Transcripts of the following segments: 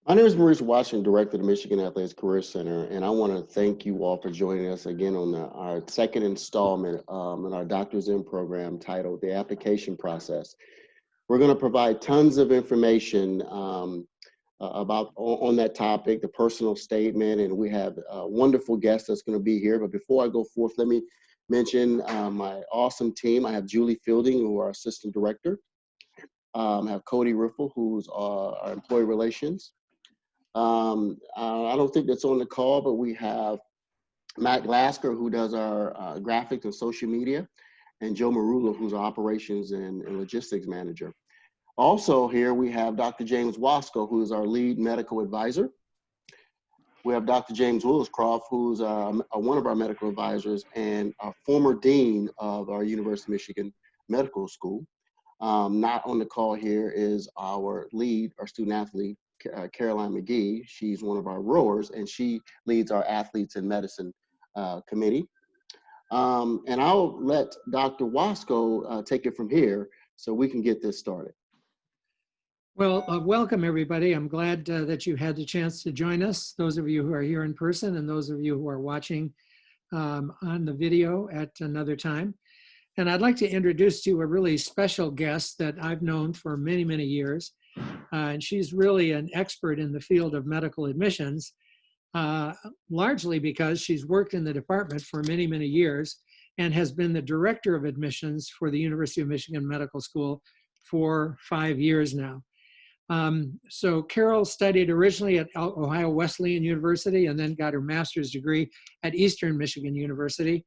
My name is Maurice Washington, Director of the Michigan Athletics Career Center, and I want to thank you all for joining us again on our second installment in our Doctors In program titled The Application Process. We're going to provide tons of information about on that topic, the personal statement, and we have a wonderful guest that's going to be here. But before I go forth, let me mention my awesome team. I have Julie Fielding, who are our Assistant Director. I have Cody Riffle, who's our Employee Relations. I don't think that's on the call, but we have Matt Glasker, who does our graphics and social media, and Joe Marullo, who's our operations and logistics manager. Also here we have Dr. James Wasco, who is our lead medical advisor. We have Dr. James Williscroft, who's one of our medical advisors and a former dean of our University of Michigan Medical School. Not on the call here is our student athlete, Caroline McGee. She's one of our rowers, and she leads our athletes in medicine committee. And I'll let Dr. Wasco take it from here so we can get this started. Well, welcome everybody. I'm glad that you had the chance to join us, those of you who are here in person and those of you who are watching on the video at another time. And I'd like to introduce to you a really special guest that I've known for many, many years. And she's really an expert in the field of medical admissions, largely because she's worked in the department for many, many years and has been the director of admissions for the University of Michigan Medical School for 5 years now. So Carol studied originally at Ohio Wesleyan University and then got her master's degree at Eastern Michigan University,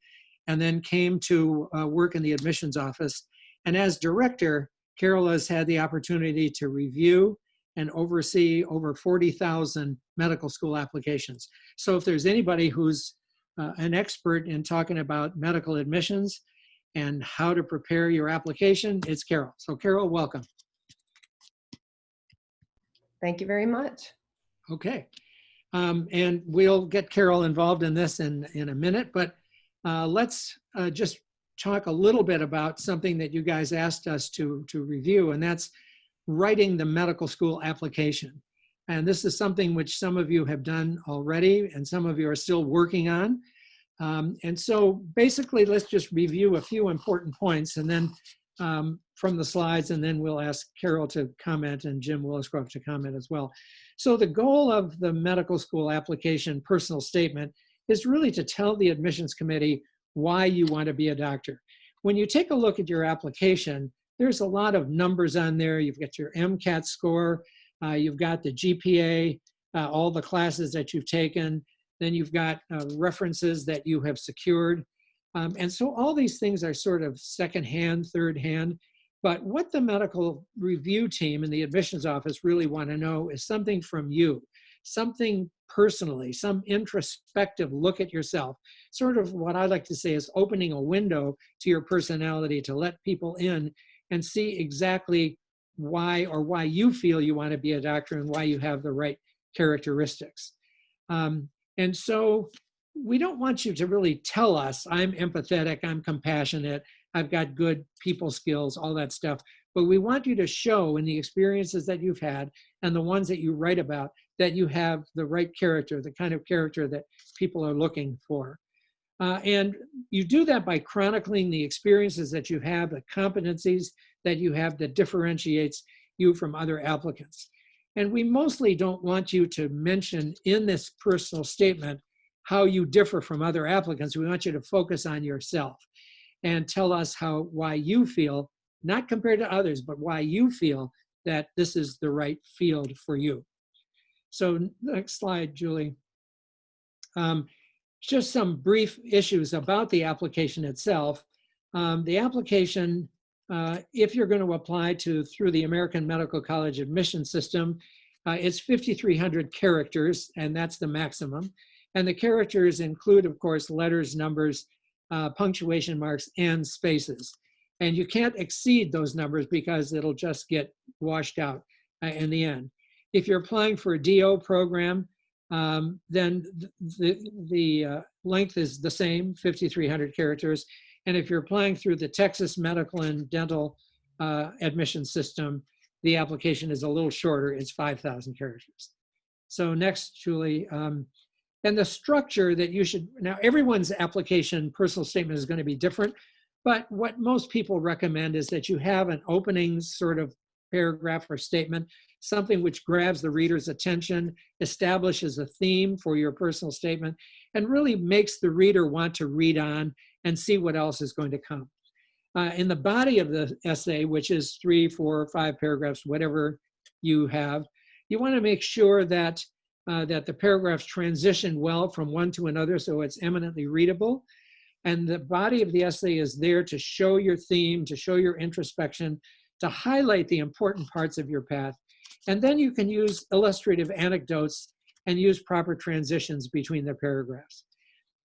and then came to work in the admissions office. And as director, Carol has had the opportunity to review and oversee over 40,000 medical school applications. So if there's anybody who's an expert in talking about medical admissions and how to prepare your application, it's Carol. So Carol, welcome. Thank you very much. Okay. And we'll get Carol involved in this in a minute, but let's just talk a little bit about something that you guys asked us to review, and that's writing the medical school application. And this is something which some of you have done already and some of you are still working on. And so basically, let's just review a few important points and then from the slides, and then we'll ask Carol to comment and Jim Williscroft to comment as well. So the goal of the medical school application personal statement is really to tell the admissions committee why you want to be a doctor. When you take a look at your application, there's a lot of numbers on there. You've got your MCAT score, you've got the GPA, all the classes that you've taken, then you've got references that you have secured. And so all these things are sort of second-hand, third-hand. But what the medical review team in the admissions office really want to know is something from you, something personally, some introspective look at yourself, sort of what I like to say is opening a window to your personality to let people in and see exactly why you feel you want to be a doctor and why you have the right characteristics. And so we don't want you to really tell us, I'm empathetic, I'm compassionate, I've got good people skills, all that stuff. But we want you to show in the experiences that you've had and the ones that you write about that you have the right character, the kind of character that people are looking for. And you do that by chronicling the experiences that you have, the competencies that you have that differentiates you from other applicants. And we mostly don't want you to mention in this personal statement how you differ from other applicants. We want you to focus on yourself and tell us why you feel, not compared to others, but why you feel that this is the right field for you. So next slide, Julie. Just some brief issues about the application itself. The application, if you're going to apply through the American Medical College admission system, it's 5,300 characters, and that's the maximum. And the characters include, of course, letters, numbers, punctuation marks, and spaces. And you can't exceed those numbers because it'll just get washed out in the end. If you're applying for a DO program, then the length is the same, 5,300 characters. And if you're applying through the Texas Medical and Dental admission system, the application is a little shorter, it's 5,000 characters. So next, Julie, and the structure that you should, now everyone's application personal statement is going to be different, but what most people recommend is that you have an opening sort of paragraph or statement, something which grabs the reader's attention, establishes a theme for your personal statement, and really makes the reader want to read on and see what else is going to come. In the body of the essay, which is 3, 4, 5 paragraphs, whatever you have, you want to make sure that that the paragraphs transition well from one to another so it's eminently readable. And the body of the essay is there to show your theme, to show your introspection, to highlight the important parts of your path. And then you can use illustrative anecdotes and use proper transitions between the paragraphs.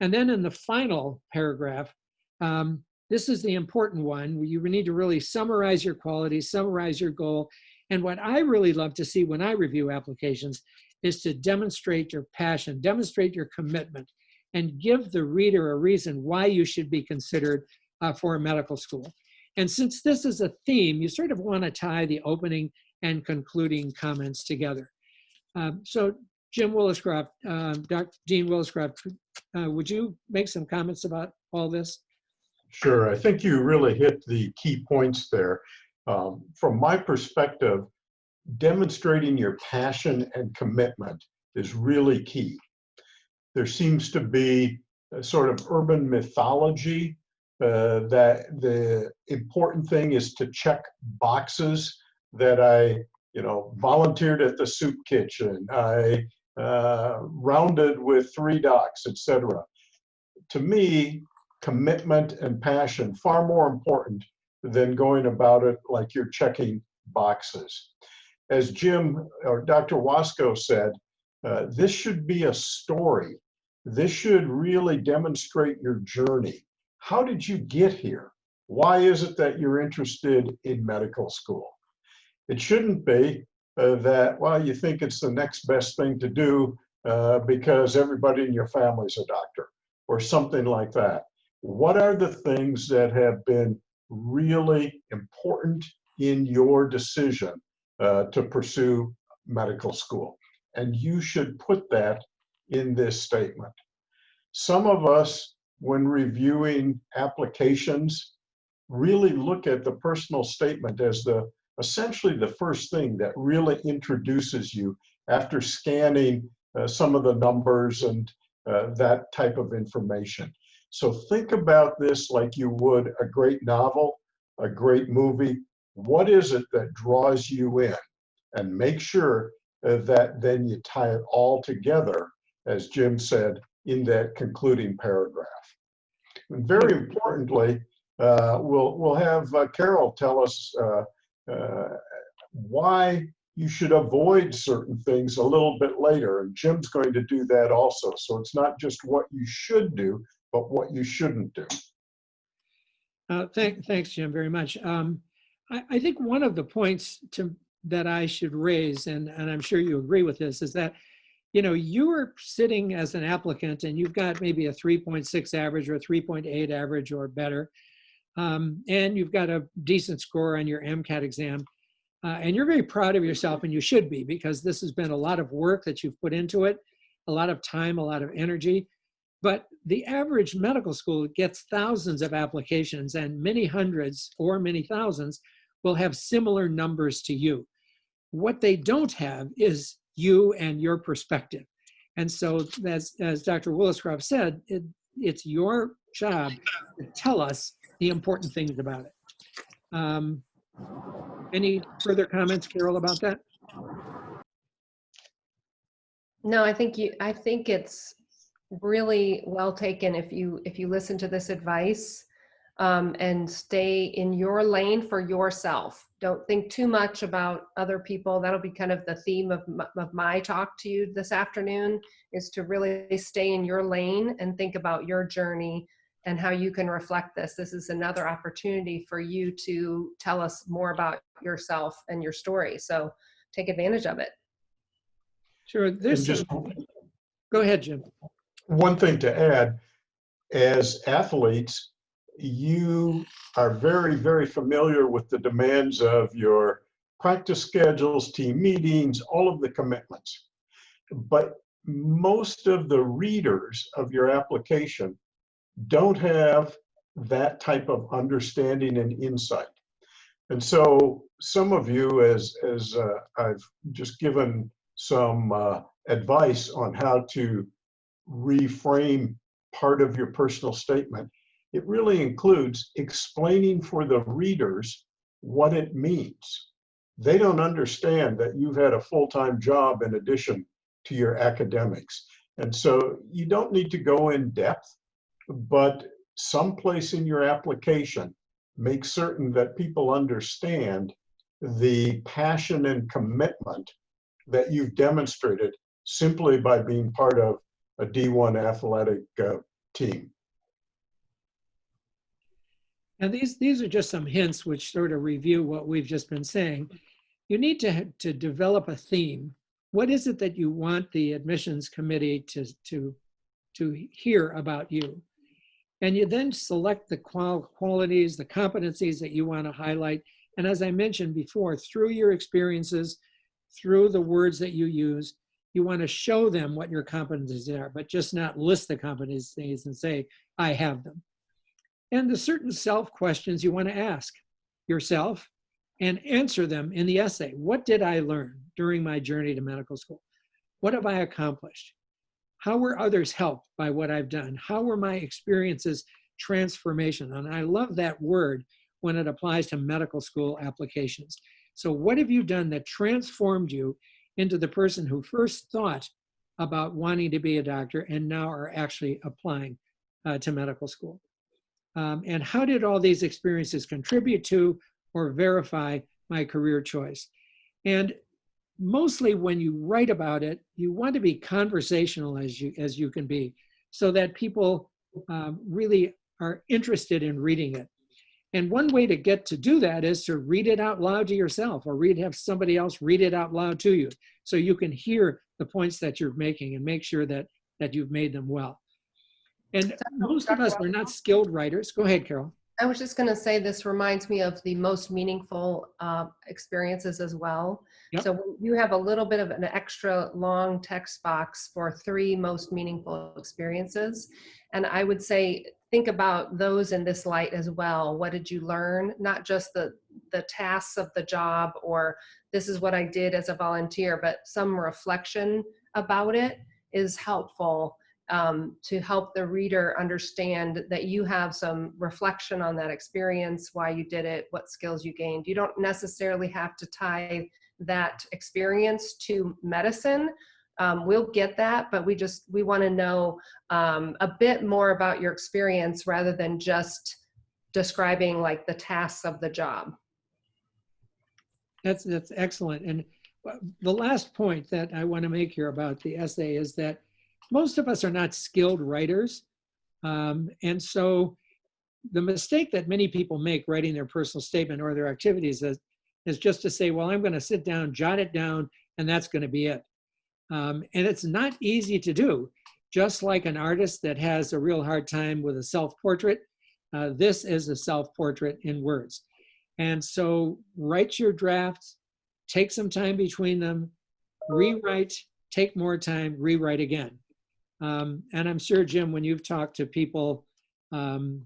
And then in the final paragraph, this is the important one. You need to really summarize your qualities, summarize your goal. And what I really love to see when I review applications is to demonstrate your passion, demonstrate your commitment, and give the reader a reason why you should be considered for a medical school. And since this is a theme, you sort of want to tie the opening and concluding comments together. So Jim Williscroft, Dr. Dean Williscroft, would you make some comments about all this? Sure, I think you really hit the key points there. From my perspective, demonstrating your passion and commitment is really key. There seems to be a sort of urban mythology that the important thing is to check boxes, that I, volunteered at the soup kitchen, I rounded with 3 docs, etc. To me, commitment and passion far more important than going about it like you're checking boxes. As Jim or Dr. Wasco said, this should be a story. This should really demonstrate your journey. How did you get here? Why is it that you're interested in medical school? It shouldn't be that, well, you think it's the next best thing to do because everybody in your family's a doctor or something like that. What are the things that have been really important in your decision to pursue medical school? And you should put that in this statement. Some of us, when reviewing applications, really look at the personal statement as essentially the first thing that really introduces you after scanning some of the numbers and that type of information. So think about this like you would a great novel, a great movie. What is it that draws you in? And make sure that then you tie it all together, as Jim said, in that concluding paragraph. And very importantly, we'll have Carol tell us why you should avoid certain things a little bit later. And Jim's going to do that also. So it's not just what you should do, but what you shouldn't do. Thanks, Jim, very much. I think one of the points that I should raise, and I'm sure you agree with this, is that you are sitting as an applicant and you've got maybe a 3.6 average or a 3.8 average or better, and you've got a decent score on your MCAT exam, and you're very proud of yourself, and you should be, because this has been a lot of work that you've put into it, a lot of time, a lot of energy. But the average medical school gets thousands of applications, and many hundreds or many thousands will have similar numbers to you. What they don't have is you and your perspective. And so as Dr. Williscroft said, it's your job to tell us the important things about it. Any further comments, Carol, about that? No, I think it's really well taken if you listen to this advice and stay in your lane for yourself. Don't think too much about other people. That'll be kind of the theme of my talk to you this afternoon, is to really stay in your lane and think about your journey and how you can reflect this. This is another opportunity for you to tell us more about yourself and your story. So take advantage of it. Sure. Go ahead, Jim. One thing to add, as athletes, you are very, very familiar with the demands of your practice schedules, team meetings, all of the commitments. but most of the readers of your application don't have that type of understanding and insight. And so some of you, as I've just given some advice on how to reframe part of your personal statement, it really includes explaining for the readers what it means. They don't understand that you've had a full-time job in addition to your academics. And so you don't need to go in depth, but someplace in your application, make certain that people understand the passion and commitment that you've demonstrated simply by being part of a D1 athletic team. Now, these are just some hints which sort of review what we've just been saying. You need to develop a theme. What is it that you want the admissions committee to hear about you? And you then select the qualities, the competencies that you want to highlight. And as I mentioned before, through your experiences, through the words that you use, you want to show them what your competencies are, but just not list the competencies and say, I have them. And the certain self questions you want to ask yourself and answer them in the essay. What did I learn during my journey to medical school? What have I accomplished? How were others helped by what I've done? How were my experiences transformation? And I love that word when it applies to medical school applications. So what have you done that transformed you into the person who first thought about wanting to be a doctor and now are actually applying to medical school? And how did all these experiences contribute to or verify my career choice? And mostly when you write about it, you want to be conversational as you can be, so that people really are interested in reading it. And one way to get to do that is to read it out loud to yourself, or have somebody else read it out loud to you, so you can hear the points that you're making and make sure that you've made them well. And most of us are not skilled writers. Go ahead, Carol. I was just going to say, this reminds me of the most meaningful experiences as well. Yep. So you have a little bit of an extra long text box for 3 most meaningful experiences. And I would say, think about those in this light as well. What did you learn? Not just the tasks of the job, or this is what I did as a volunteer, but some reflection about it is helpful. To help the reader understand that you have some reflection on that experience, why you did it, what skills you gained. You don't necessarily have to tie that experience to medicine. We'll get that, but we want to know a bit more about your experience rather than just describing like the tasks of the job. That's excellent. And the last point that I want to make here about the essay is that most of us are not skilled writers. And so the mistake that many people make writing their personal statement or their activities is just to say, well, I'm going to sit down, jot it down, and that's going to be it. And it's not easy to do. Just like an artist that has a real hard time with a self-portrait, this is a self-portrait in words. And so write your drafts, take some time between them, rewrite, take more time, rewrite again. And I'm sure, Jim, when you've talked to people and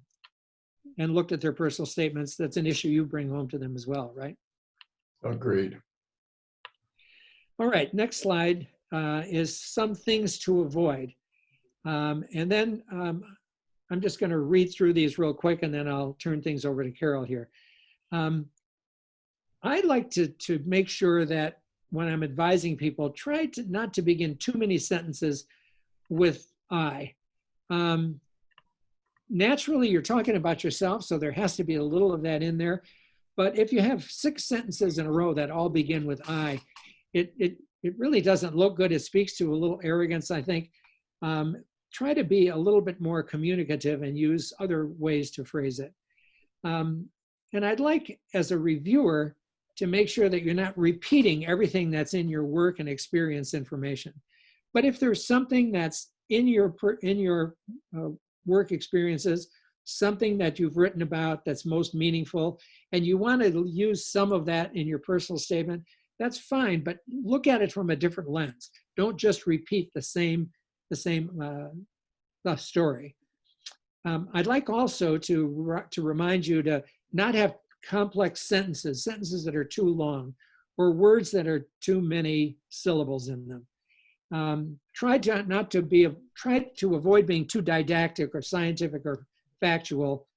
looked at their personal statements, that's an issue you bring home to them as well, right? Agreed. All right, next slide is some things to avoid. And then I'm just going to read through these real quick, and then I'll turn things over to Carol here. I'd like to make sure that when I'm advising people, try not to begin too many sentences with I. Naturally, you're talking about yourself, so there has to be a little of that in there. But if you have 6 sentences in a row that all begin with I, it really doesn't look good. It speaks to a little arrogance, I think. Try to be a little bit more communicative and use other ways to phrase it. And I'd like, as a reviewer, to make sure that you're not repeating everything that's in your work and experience information. But if there's something that's in your work experiences, something that you've written about that's most meaningful, and you want to use some of that in your personal statement, that's fine, but look at it from a different lens. Don't just repeat the same story. I'd like also to remind you to not have complex sentences that are too long, or words that are too many syllables in them. Try to avoid being too didactic or scientific or factual.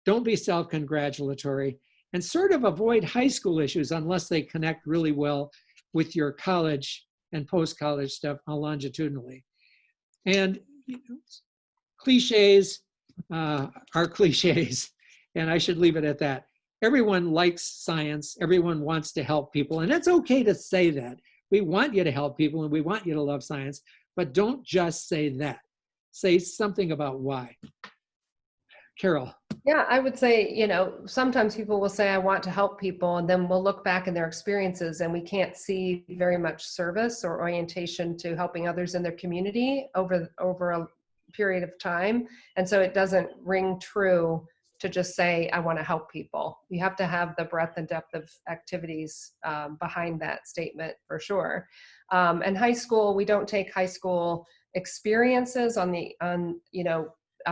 Don't be self-congratulatory, and sort of avoid high school issues unless they connect really well with your college and post-college stuff longitudinally. And cliches are cliches, and I should leave it at that. Everyone likes science. Everyone wants to help people, and it's okay to say that. We want you to help people, and we want you to love science, but don't just say that. Say something about why. Carol. Yeah, I would say, you know, sometimes people will say, I want to help people, and then we'll look back in their experiences and we can't see very much service or orientation to helping others in their community over a period of time. And so it doesn't ring true to just say, I want to help people. You have to have the breadth and depth of activities behind that statement for sure. And high school, we don't take high school experiences on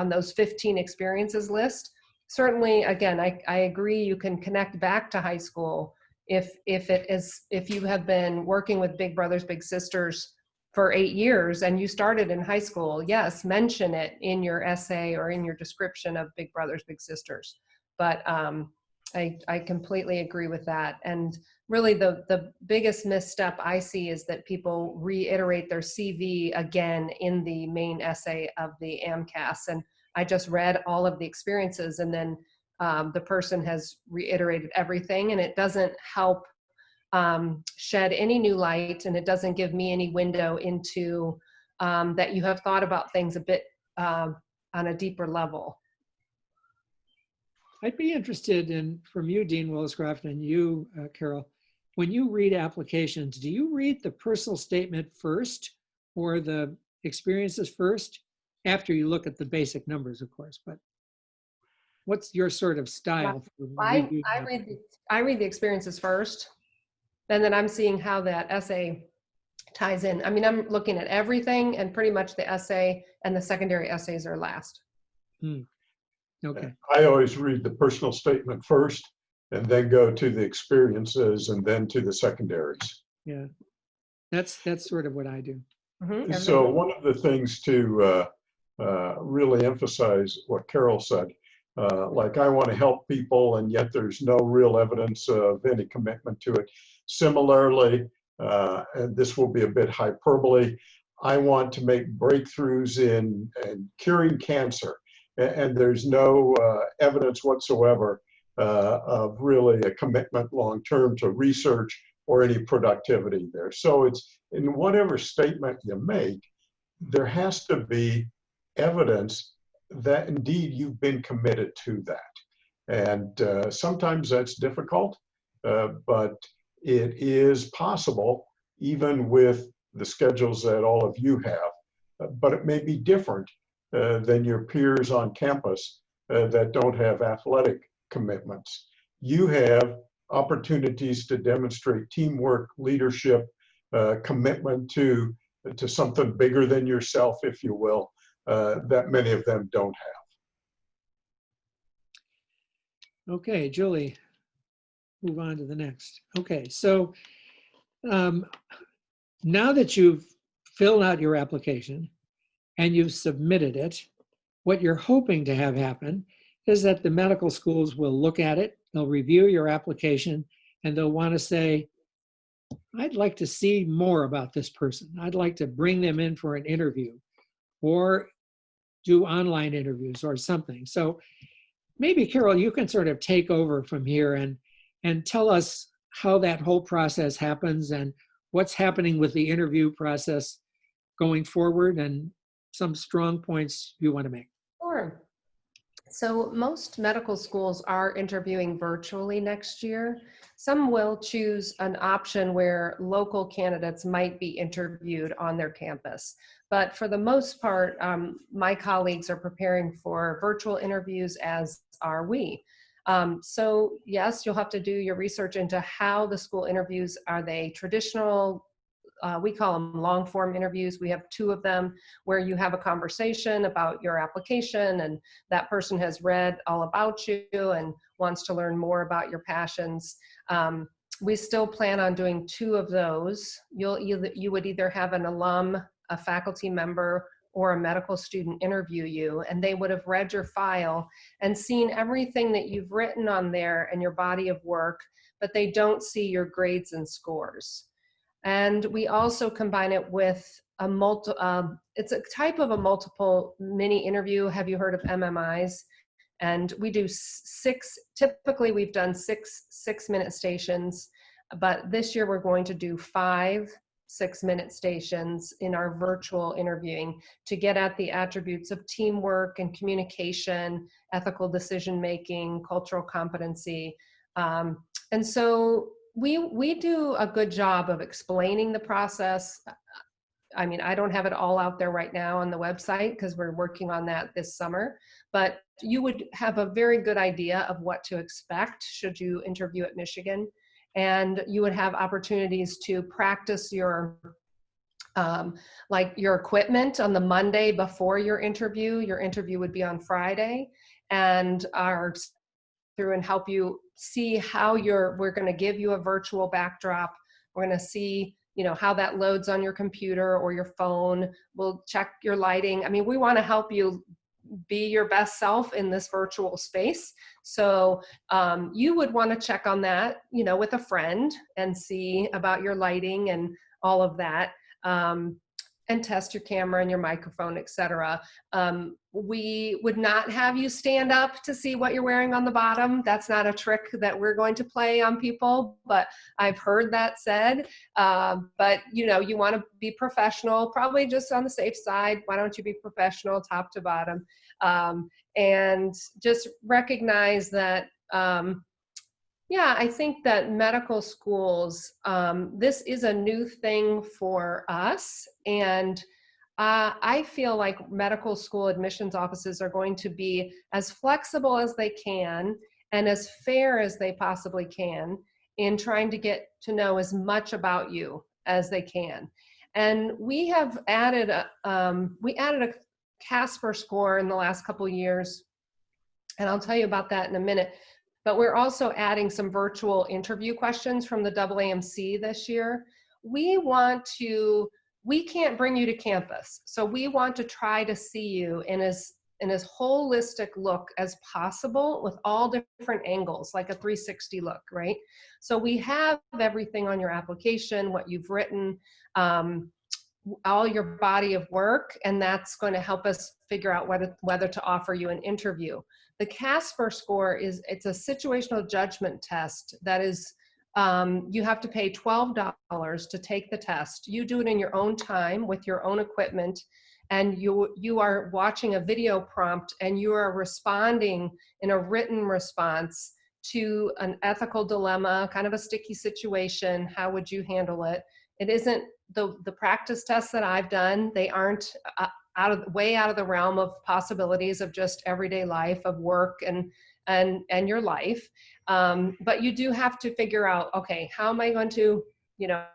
those 15 experiences list. Certainly, again, I agree you can connect back to high school if you have been working with Big Brothers Big Sisters for 8 years and you started in high school. Yes, mention it in your essay or in your description of Big Brothers Big Sisters. But I completely agree with that. And really the biggest misstep I see is that people reiterate their CV again in the main essay of the AMCAS. And I just read all of the experiences, and then the person has reiterated everything, and it doesn't help shed any new light, and it doesn't give me any window into that you have thought about things a bit on a deeper level. I'd be interested in, from you, Dean Williscroft, and you, Carol, when you read applications, do you read the personal statement first or the experiences first? After you look at the basic numbers, of course, but what's your sort of style? I read the experiences first, and then I'm seeing how that essay ties in. I mean, I'm looking at everything, and pretty much the essay and the secondary essays are last. Okay. I always read the personal statement first, and then go to the experiences, and then to the secondaries. Yeah, that's sort of what I do. Mm-hmm. So one of the things to really emphasize what Carol said, like I want to help people, and yet there's no real evidence of any commitment to it. Similarly, and this will be a bit hyperbole, I want to make breakthroughs in curing cancer, and there's no evidence whatsoever of really a commitment long-term to research or any productivity there. So it's in whatever statement you make, there has to be evidence that indeed you've been committed to that. And sometimes that's difficult, but it is possible even with the schedules that all of you have. But it may be different than your peers on campus that don't have athletic commitments. You have opportunities to demonstrate teamwork, leadership, commitment to something bigger than yourself, if you will, that many of them don't have. Okay, Julie, move on to the next. Okay, so now that you've filled out your application and you've submitted it, what you're hoping to have happen is that the medical schools will look at it, they'll review your application, and they'll want to say, I'd like to see more about this person. I'd like to bring them in for an interview or do online interviews or something. So maybe, Carol, you can sort of take over from here and tell us how that whole process happens and what's happening with the interview process going forward and some strong points you want to make. Sure. So most medical schools are interviewing virtually next year. Some will choose an option where local candidates might be interviewed on their campus. But for the most part, my colleagues are preparing for virtual interviews, as are we. So yes, you'll have to do your research into how the school interviews. Are they traditional we call them long form interviews. We have 2 of them where you have a conversation about your application and that person has read all about you and wants to learn more about your passions. We still plan on doing 2 of those. You would either have an alum, a faculty member, or a medical student interview you, and they would have read your file and seen everything that you've written on there and your body of work, but they don't see your grades and scores. And we also combine it with it's a type of a multiple mini interview. Have you heard of MMIs? And we do 6, typically we've done 6-minute stations, but this year we're going to do 5 6-minute stations in our virtual interviewing to get at the attributes of teamwork and communication, ethical decision-making, cultural competency. And so we do a good job of explaining the process. I mean, I don't have it all out there right now on the website because we're working on that this summer, but you would have a very good idea of what to expect should you interview at Michigan. And you would have opportunities to practice your like your equipment on the Monday before your interview. Your interview would be on Friday, and through and help you see how we're going to give you a virtual backdrop. We're going to see, you know, how that loads on your computer or your phone. We'll check your lighting. I mean, we want to help you be your best self in this virtual space. So you would want to check on that, you know, with a friend and see about your lighting and all of that, and test your camera and your microphone, etc. We would not have you stand up to see what you're wearing on the bottom. That's not a trick that we're going to play on people, but I've heard that said. But you know, you want to be professional, probably just on the safe side. Why don't you be professional top to bottom? And just recognize that, yeah, I think that medical schools, this is a new thing for us. And I feel like medical school admissions offices are going to be as flexible as they can and as fair as they possibly can in trying to get to know as much about you as they can. And we have added a Casper score in the last couple of years, and I'll tell you about that in a minute. But we're also adding some virtual interview questions from the AAMC this year. We can't bring you to campus, so we want to try to see you in as holistic look as possible with all different angles, like a 360 look, right? So we have everything on your application, what you've written, all your body of work, and that's going to help us figure out whether to offer you an interview. The Casper score it's a situational judgment test that is, you have to pay $12 to take the test. You do it in your own time with your own equipment, and you are watching a video prompt and you are responding in a written response to an ethical dilemma, kind of a sticky situation. How would you handle it? It isn't the practice tests that I've done. They aren't way out of the realm of possibilities of just everyday life, of work and your life. But you do have to figure out, okay, how am I going to, you know,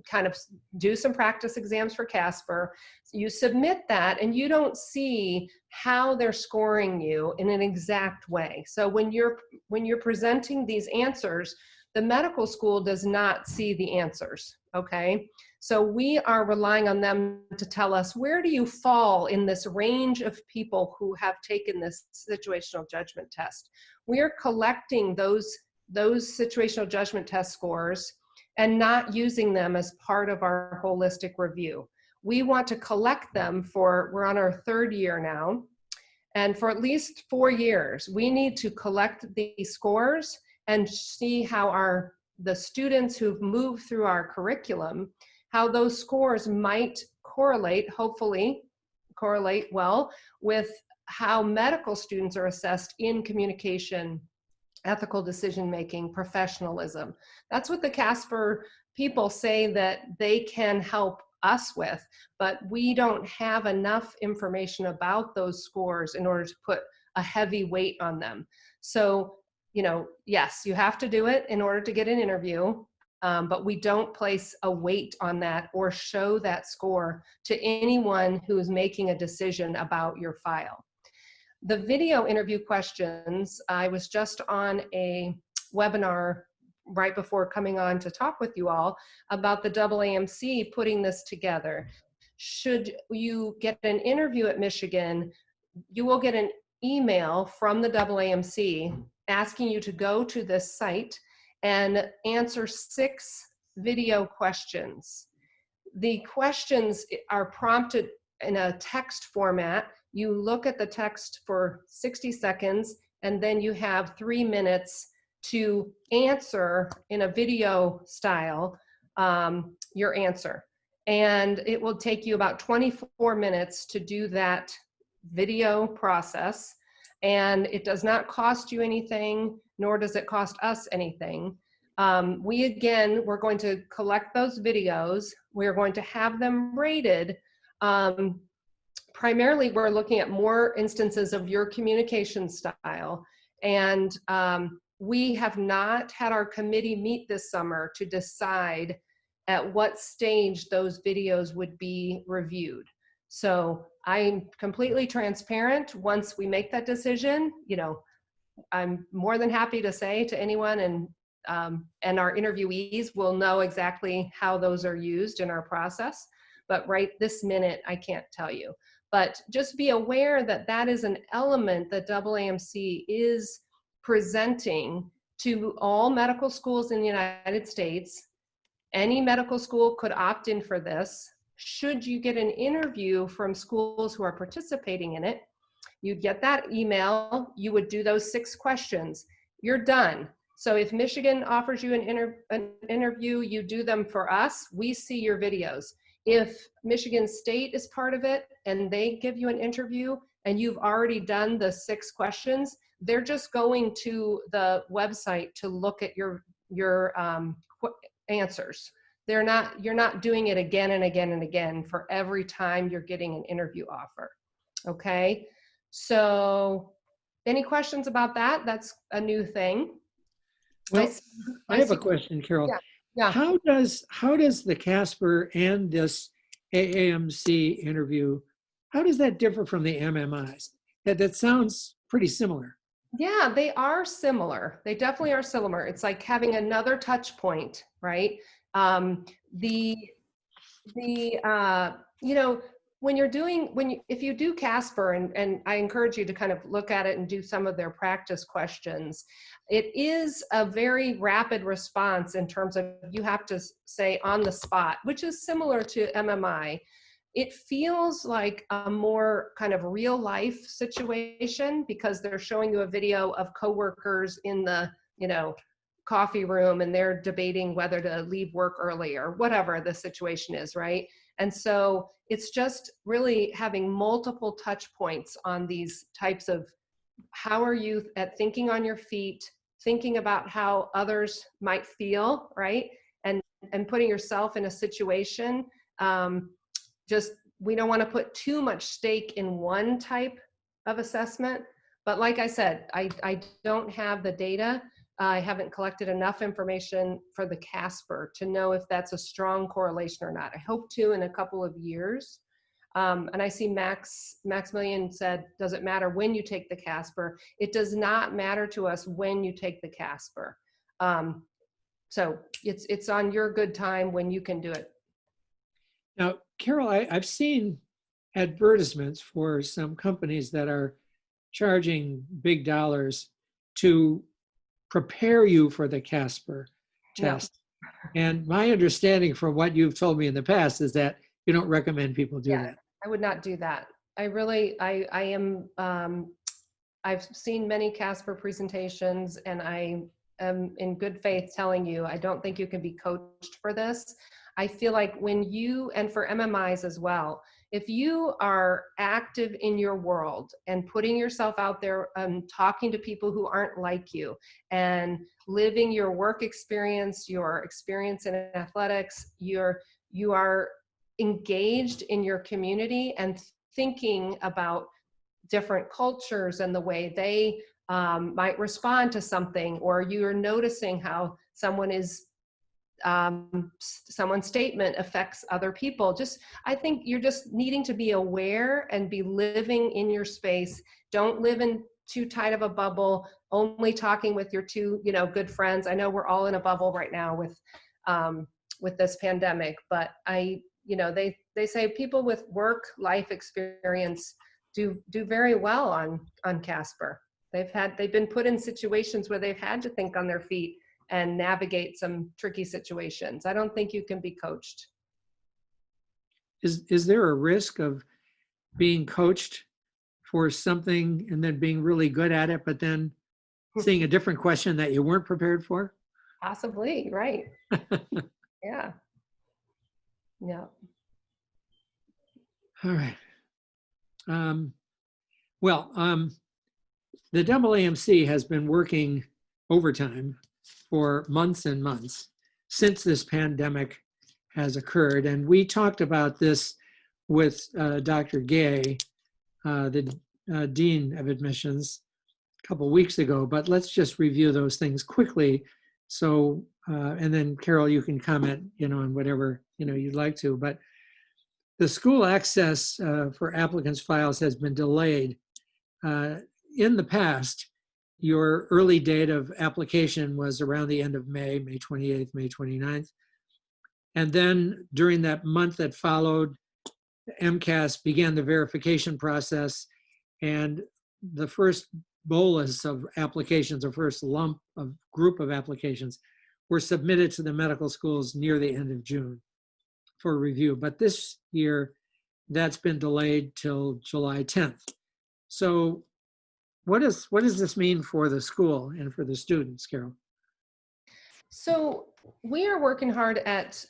kind of do some practice exams for Casper. You submit that and you don't see how they're scoring you in an exact way. So when you're presenting these answers, the medical school does not see the answers, okay? So we are relying on them to tell us, where do you fall in this range of people who have taken this situational judgment test? We're collecting those situational judgment test scores and not using them as part of our holistic review. We want to collect them we're on our 3rd year now, and for at least 4 years, we need to collect these scores and see how the students who've moved through our curriculum, how those scores might hopefully correlate well with how medical students are assessed in communication, ethical decision-making, professionalism. That's what the Casper people say that they can help us with, but we don't have enough information about those scores in order to put a heavy weight on them. So, you know, yes, you have to do it in order to get an interview. but we don't place a weight on that or show that score to anyone who is making a decision about your file. The video interview questions, I was just on a webinar right before coming on to talk with you all about the AAMC putting this together. Should you get an interview at Michigan, you will get an email from the AAMC asking you to go to this site and answer 6 video questions. The questions are prompted in a text format. You look at the text for 60 seconds, and then you have 3 minutes to answer in a video style your answer. And it will take you about 24 minutes to do that video process. And it does not cost you anything, nor does it cost us anything. We're going to collect those videos. We're going to have them rated. Primarily, we're looking at more instances of your communication style. And we have not had our committee meet this summer to decide at what stage those videos would be reviewed. So I'm completely transparent. Once we make that decision, you know, I'm more than happy to say to anyone, and our interviewees will know exactly how those are used in our process. But right this minute, I can't tell you. But just be aware that that is an element that AAMC is presenting to all medical schools in the United States. Any medical school could opt in for this. Should you get an interview from schools who are participating in it, you'd get that email, you would do those 6 questions, you're done. So if Michigan offers you an interview, you do them for us, we see your videos. If Michigan State is part of it and they give you an interview and you've already done the 6 questions, they're just going to the website to look at your answers. You're not doing it again and again and again for every time you're getting an interview offer. Okay, so any questions about that? That's a new thing. Well, I have a question, Carol. Yeah. How does the Casper and this AAMC interview, how does that differ from the MMIs? That sounds pretty similar. Yeah, they are similar. They definitely are similar. It's like having another touch point, right? You know, if you do Casper, and I encourage you to kind of look at it and do some of their practice questions, it is a very rapid response in terms of you have to say on the spot, which is similar to MMI. It feels like a more kind of real life situation because they're showing you a video of coworkers in the, you know, coffee room and they're debating whether to leave work early or whatever the situation is, right? And so it's just really having multiple touch points on these types of, how are you at thinking on your feet, thinking about how others might feel, right? And putting yourself in a situation. We don't want to put too much stake in one type of assessment. But like I said, I don't have the data. I haven't collected enough information for the Casper to know if that's a strong correlation or not. I hope to in a couple of years. And I see Maximilian said, does it matter when you take the Casper? It does not matter to us when you take the Casper. So it's on your good time when you can do it. Now, Carol, I've seen advertisements for some companies that are charging big dollars to prepare you for the Casper test. Yeah. And my understanding from what you've told me in the past is that you don't recommend people do that. I would not do that. I've seen many Casper presentations, and I am in good faith telling you, I don't think you can be coached for this. I feel like when you, and for MMIs as well, if you are active in your world and putting yourself out there and talking to people who aren't like you and living your work experience, your experience in athletics, you are engaged in your community and thinking about different cultures and the way they might respond to something, or you're noticing how someone is someone's statement affects other people. I think you're just needing to be aware and be living in your space. Don't live in too tight of a bubble, only talking with your two, good friends. I know we're all in a bubble right now with this pandemic, but they say people with work life experience do very well on Casper. They've been put in situations where they've had to think on their feet and navigate some tricky situations. I don't think you can be coached. Is there a risk of being coached for something and then being really good at it, but then seeing a different question that you weren't prepared for? Possibly, right. Yeah. Yeah. All right. The AAMC has been working overtime for months and months since this pandemic has occurred. And we talked about this with Dr. Gay, the Dean of Admissions, a couple weeks ago, but let's just review those things quickly. So, and then Carol, you can comment, on whatever, you'd like to, but the school access for applicants' files has been delayed. In the past, your early date of application was around the end of May 28th, May 29th. And then during that month that followed, MCAS began the verification process, and the first bolus of applications, or first lump of group of applications, were submitted to the medical schools near the end of June for review. But this year, that's been delayed till July 10th. So what does this mean for the school and for the students, Carol? So we are working hard at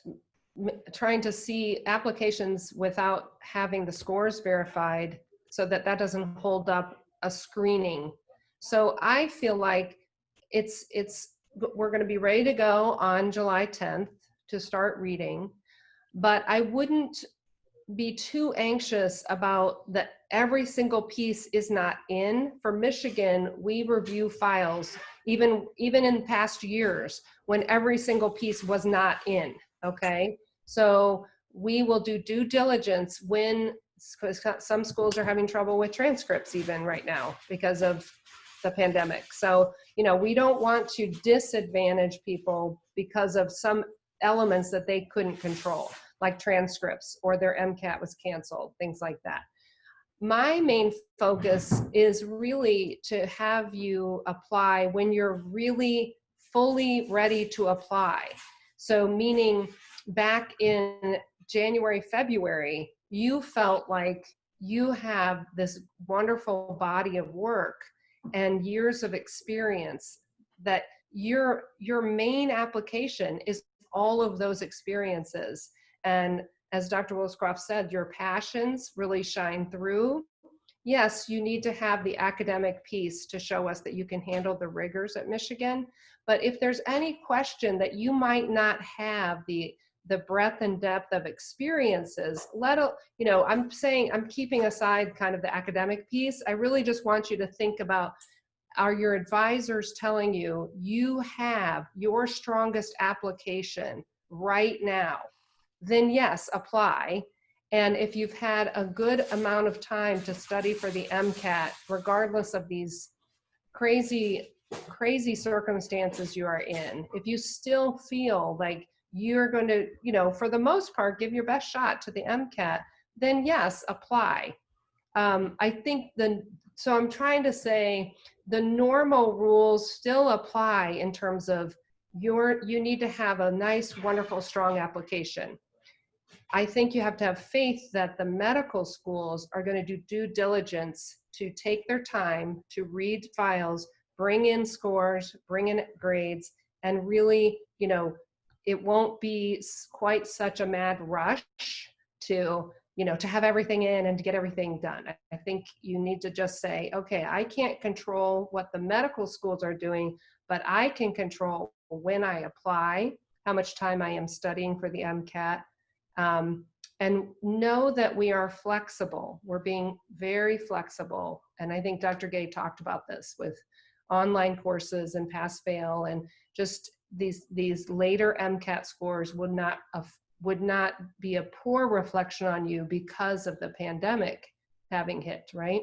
trying to see applications without having the scores verified so that doesn't hold up a screening. So I feel like we're going to be ready to go on July 10th to start reading, but I wouldn't be too anxious about that every single piece is not in. For Michigan, we review files even in past years when every single piece was not in, okay? So we will do due diligence when some schools are having trouble with transcripts even right now because of the pandemic. So, we don't want to disadvantage people because of some elements that they couldn't control, like transcripts or their MCAT was canceled, things like that. My main focus is really to have you apply when you're really fully ready to apply. So meaning back in January, February, you felt like you have this wonderful body of work and years of experience that your main application is all of those experiences. And as Dr. Wilscroft said, your passions really shine through. Yes, you need to have the academic piece to show us that you can handle the rigors at Michigan. But if there's any question that you might not have the breadth and depth of experiences, I'm keeping aside kind of the academic piece. I really just want you to think about, are your advisors telling you you have your strongest application right now? Then yes, apply. And if you've had a good amount of time to study for the MCAT, regardless of these crazy circumstances you are in, if you still feel like you're going to, for the most part, give your best shot to the MCAT, then yes, apply. I think so I'm trying to say the normal rules still apply in terms of you need to have a nice, wonderful, strong application. I think you have to have faith that the medical schools are going to do due diligence to take their time to read files, bring in scores, bring in grades, and really, it won't be quite such a mad rush to have everything in and to get everything done. I think you need to just say, okay, I can't control what the medical schools are doing, but I can control when I apply, how much time I am studying for the MCAT, and know that we are flexible. We're being very flexible. And I think Dr. Gay talked about this with online courses and pass-fail, and just these later MCAT scores would not be a poor reflection on you because of the pandemic having hit, right?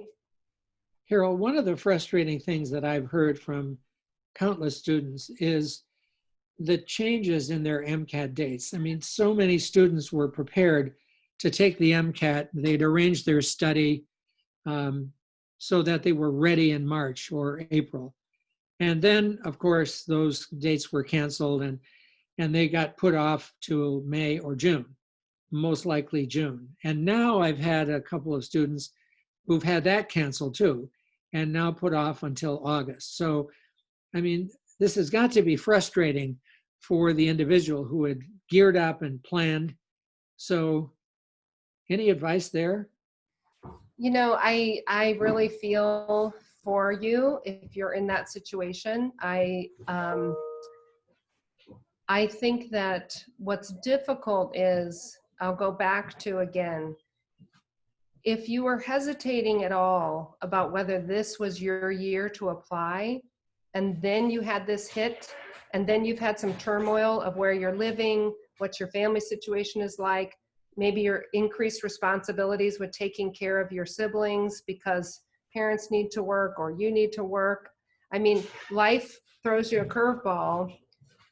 Carol, one of the frustrating things that I've heard from countless students is the changes in their MCAT dates. I mean, so many students were prepared to take the MCAT. They'd arranged their study so that they were ready in March or April. And then, of course, those dates were canceled and they got put off to May or June, most likely June. And now I've had a couple of students who've had that canceled too, and now put off until August. So, I mean, this has got to be frustrating for the individual who had geared up and planned. So, any advice there? You know, I really feel for you if you're in that situation. I think that what's difficult is, I'll go back to again, if you were hesitating at all about whether this was your year to apply, and then you had this hit, and then you've had some turmoil of where you're living, what your family situation is like, maybe your increased responsibilities with taking care of your siblings because parents need to work or you need to work. I mean, life throws you a curveball.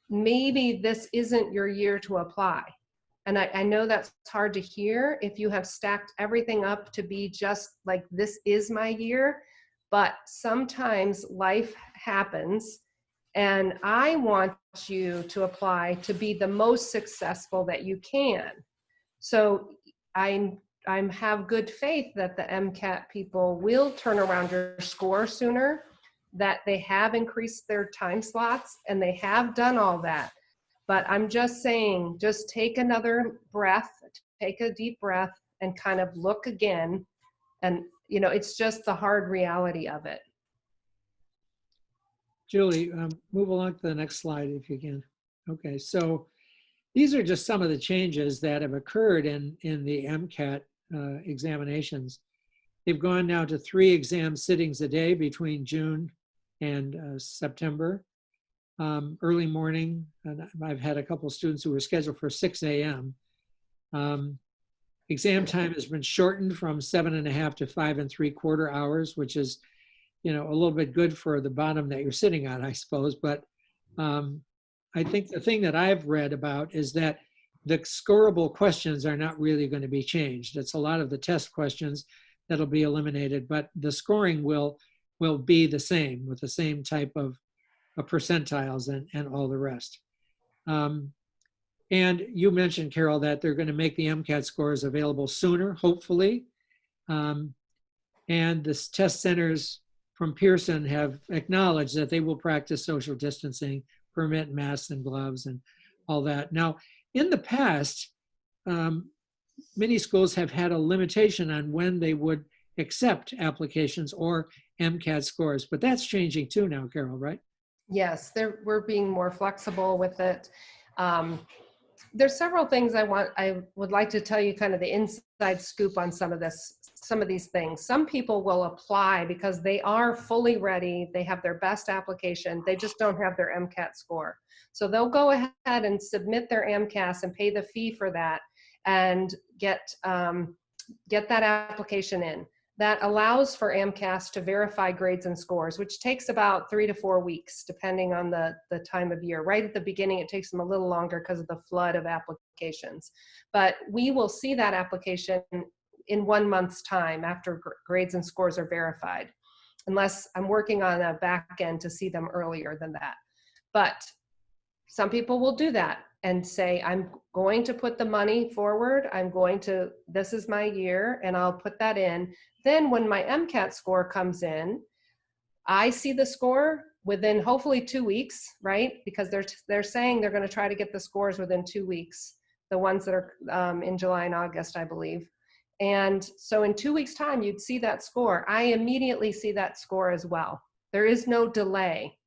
Maybe this isn't your year to apply. And I know that's hard to hear if you have stacked everything up to be just like, this is my year, but sometimes life happens. And I want you to apply to be the most successful that you can. So I have good faith that the MCAT people will turn around your score sooner, that they have increased their time slots and they have done all that. But I'm just saying, just take another breath, take a deep breath and kind of look again. And, you know, it's just the hard reality of it. Julie, move along to the next slide if you can. Okay, so these are just some of the changes that have occurred in the MCAT examinations. They've gone now to 3 exam sittings a day between June and September. Early morning, and I've had a couple of students who were scheduled for 6 a.m. Exam time has been shortened from 7.5 to 5.75 hours, which is, you know, a little bit good for the bottom that you're sitting on, I suppose. But I think the thing that I've read about is that the scorable questions are not really going to be changed. It's a lot of the test questions that'll be eliminated, but the scoring will be the same with the same type of percentiles and all the rest. And you mentioned, Carol, that they're going to make the MCAT scores available sooner, hopefully. And the test centers from Pearson have acknowledged that they will practice social distancing, permit masks and gloves and all that. Now, in the past, many schools have had a limitation on when they would accept applications or MCAT scores, but that's changing too now, Carol, right? Yes, we're being more flexible with it. There's several things I would like to tell you, kind of the inside scoop on some of these things. Some people will apply because they are fully ready. They have their best application. They just don't have their MCAT score. So they'll go ahead and submit their MCAS and pay the fee for that and get that application in. That allows for AMCAS to verify grades and scores, which takes about 3 to 4 weeks, depending on the time of year. Right at the beginning, it takes them a little longer because of the flood of applications. But we will see that application in 1 month's time after grades and scores are verified, unless I'm working on a back end to see them earlier than that. But some people will do that and say, I'm going to put the money forward. This is my year, and I'll put that in. Then when my MCAT score comes in, I see the score within hopefully 2 weeks, right? Because they're saying they're going to try to get the scores within 2 weeks, the ones that are in July and August, I believe. And so in 2 weeks' time, you'd see that score. I immediately see that score as well. There is no delay.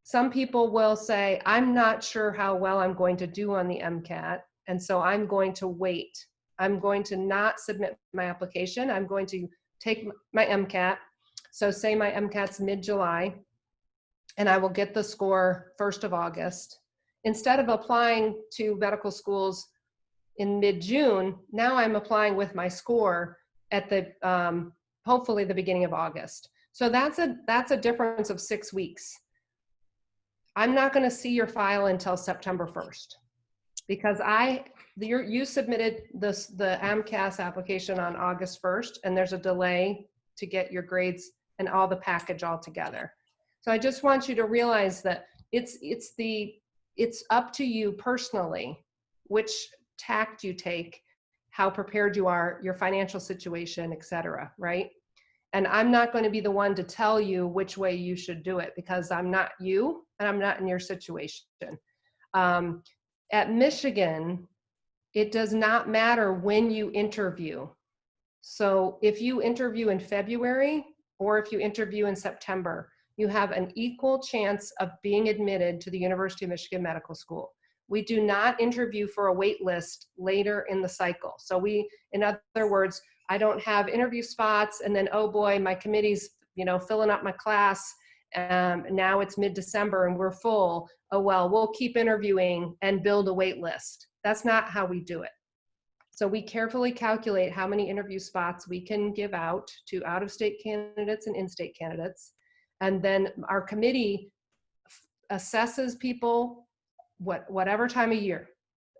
Some people will say, I'm not sure how well I'm going to do on the MCAT, and so I'm going to wait. I'm going to not submit my application. I'm going to take my MCAT. So say my MCAT's mid-July. and I will get the score 1st of August. Instead of applying to medical schools in mid-June, now I'm applying with my score at the hopefully the beginning of August. So that's a difference of 6 weeks. I'm not going to see your file until September 1st because you submitted the AMCAS application on August 1st, and there's a delay to get your grades and all the package all together. So I just want you to realize that it's up to you personally which tact you take, how prepared you are, your financial situation, et cetera, right? And I'm not going to be the one to tell you which way you should do it because I'm not you and I'm not in your situation. At Michigan, it does not matter when you interview. So if you interview in February or if you interview in September, you have an equal chance of being admitted to the University of Michigan Medical School. We do not interview for a wait list later in the cycle. So in other words, I don't have interview spots and then, oh boy, my committee's, filling up my class. Now it's mid-December and we're full. Oh, well, we'll keep interviewing and build a wait list. That's not how we do it. So we carefully calculate how many interview spots we can give out to out-of-state candidates and in-state candidates. And then our committee assesses people whatever time of year.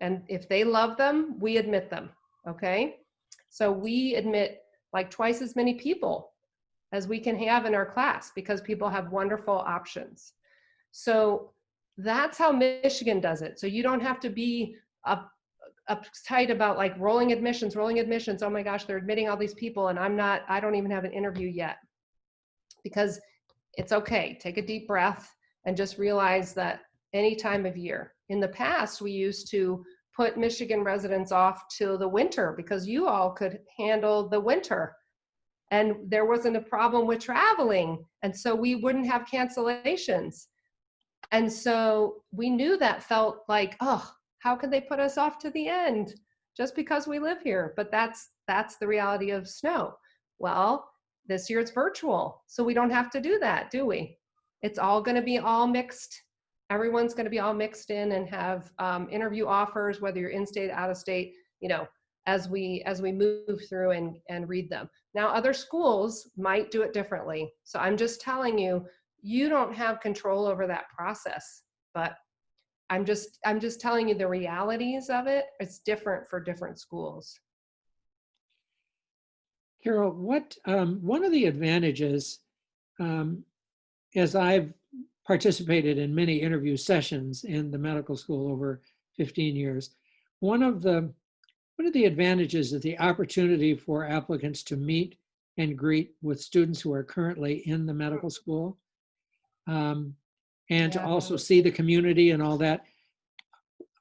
And if they love them, we admit them, okay? So we admit like twice as many people as we can have in our class because people have wonderful options. So that's how Michigan does it. So you don't have to be uptight about like rolling admissions. Oh my gosh, they're admitting all these people and I don't even have an interview yet. Because it's okay, take a deep breath and just realize that any time of year. In the past, we used to put Michigan residents off till the winter because you all could handle the winter and there wasn't a problem with traveling. And so we wouldn't have cancellations. And so we knew that felt like, oh, how could they put us off to the end just because we live here? But that's the reality of snow. Well, this year it's virtual, so we don't have to do that, do we? It's all going to be all mixed. Everyone's going to be all mixed in and have interview offers, whether you're in state, out of state, as we move through and read them. Now, other schools might do it differently. So I'm just telling you, you don't have control over that process, but I'm just telling you the realities of it. It's different for different schools. Carol, one of the advantages, as I've participated in many interview sessions in the medical school over 15 years, one of the advantages is the opportunity for applicants to meet and greet with students who are currently in the medical school, and to also see the community and all that.